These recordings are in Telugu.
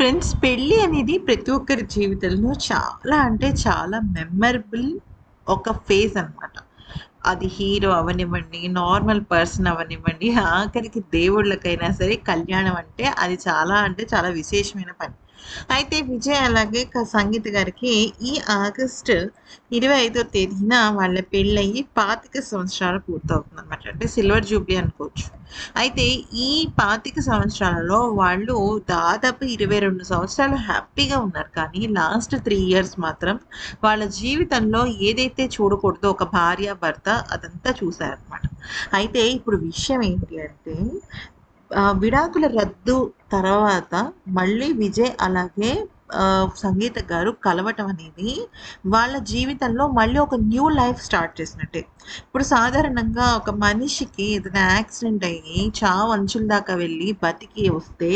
ఫ్రెండ్స్, పెళ్లి అనేది ప్రతి ఒక్కరి జీవితంలో చాలా అంటే చాలా మెమరబుల్ ఒక ఫేజ్ అన్నమాట. అది హీరో అవ్వనివ్వండి, నార్మల్ పర్సన్ అవ్వనివ్వండి, ఆఖరికి దేవుళ్ళకైనా సరే కళ్యాణం అంటే అది చాలా అంటే చాలా విశేషమైన పని. అయితే విజయ్ అలాగే సంగీత గారికి ఈ ఆగస్టు 25వ తేదీన వాళ్ళ పెళ్ళయ్యి 25 సంవత్సరాలు పూర్తవుతుందనమాట. అంటే సిల్వర్ జూబ్లీ అనుకోవచ్చు. అయితే ఈ 25 సంవత్సరాలలో వాళ్ళు దాదాపు 22 సంవత్సరాలు హ్యాపీగా ఉన్నారు. కానీ లాస్ట్ 3 ఇయర్స్ మాత్రం వాళ్ళ జీవితంలో ఏదైతే చూడకూడదో ఒక భార్య, భర్త అదంతా చూసారనమాట. అయితే ఇప్పుడు విషయం ఏంటి అంటే విడాకుల రద్దు తర్వాత మళ్ళీ విజయ్ అలాగే సంగీత గారు కలవటం అనేది వాళ్ళ జీవితంలో మళ్ళీ ఒక న్యూ లైఫ్ స్టార్ట్ చేసినట్టే. ఇప్పుడు సాధారణంగా ఒక మనిషికి ఏదైనా యాక్సిడెంట్ అయ్యి చావు అంచుల దాకా వెళ్ళి బతికి వస్తే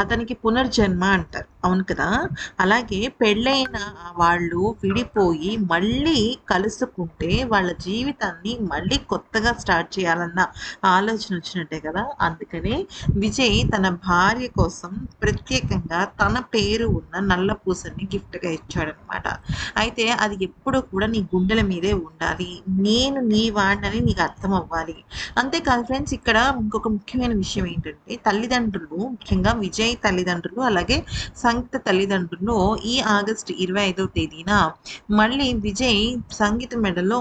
అతనికి పునర్జన్మ అంటారు. అవును కదా! అలాగే పెళ్ళైన వాళ్ళు విడిపోయి మళ్ళీ కలుసుకుంటే వాళ్ళ జీవితాన్ని మళ్ళీ కొత్తగా స్టార్ట్ చేయాలన్న ఆలోచన వచ్చినట్టే కదా! అందుకనే విజయ్ తన భార్య కోసం ప్రత్యేకంగా తన పేరు ఉన్న నల్ల పూసని గిఫ్ట్‌గా ఇచ్చాడనమాట. అయితే అది ఎప్పుడూ కూడా నీ గుండెల మీదే ఉండాలి. నేను నీ వాడినని నీకు అర్థమవ్వాలి. అంతేకాదు ఫ్రెండ్స్, ఇక్కడ ఇంకొక ముఖ్యమైన విషయం ఏంటంటే తల్లిదండ్రులు, ముఖ్యంగా విజయ్ తల్లిదండ్రులు అలాగే సంగీత తల్లిదండ్రులు ఈ ఆగస్టు 25వ తేదీన మళ్ళీ విజయ్ సంగీత మెడలో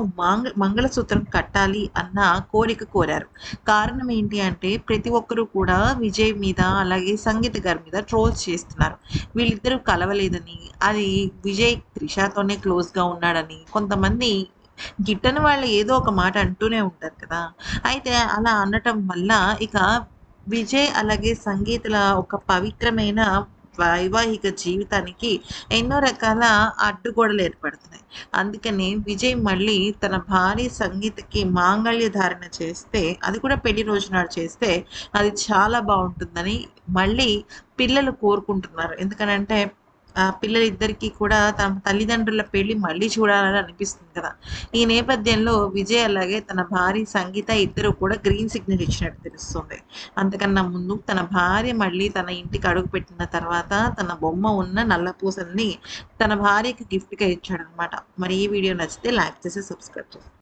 మంగళసూత్రం కట్టాలి అన్న కోరిక కోరారు. కారణం ఏంటి అంటే ప్రతి ఒక్కరు కూడా విజయ్ మీద అలాగే సంగీత గారి మీద ట్రోల్స్ చేస్తున్నారు. వీళ్ళిద్దరూ కలవలేదని, అది విజయ్ త్రిషతోనే క్లోజ్‌గా ఉన్నాడని, కొంతమంది గిట్టని వాళ్ళు ఏదో ఒక మాట అంటూనే ఉంటారు కదా! అయితే అలా అనటం వల్ల ఇక విజయ్ అలాగే సంగీతల ఒక పవిత్రమైన వైవాహిక జీవితానికి ఎన్నో రకాల అడ్డుగోడలు ఏర్పడుతున్నాయి. అందుకని విజయ్ మళ్ళీ తన భార్య సంగీతకి మాంగళ్య ధారణ చేస్తే, అది కూడా పెళ్లి రోజు నాడు చేస్తే అది చాలా బావుంటుందని మళ్ళీ పిల్లలు కోరుకుంటున్నారు. ఎందుకనంటే పిల్లలిద్దరికీ కూడా తమ తల్లిదండ్రుల పెళ్లి మళ్ళీ చూడాలని అనిపిస్తుంది కదా! ఈ నేపథ్యంలో విజయ్ అలాగే తన భార్య సంగీత ఇద్దరు కూడా గ్రీన్ సిగ్నల్ ఇచ్చినట్టు తెలుస్తుంది. అంతకన్నా ముందు తన భార్య మళ్ళీ తన ఇంటికి అడుగుపెట్టిన తర్వాత తన బొమ్మ ఉన్న నల్ల పూసల్ని తన భార్యకి గిఫ్ట్‌గా ఇచ్చాడనమాట. మరి ఈ వీడియో నచ్చితే లైక్ చేసి సబ్స్క్రైబ్ చేయండి.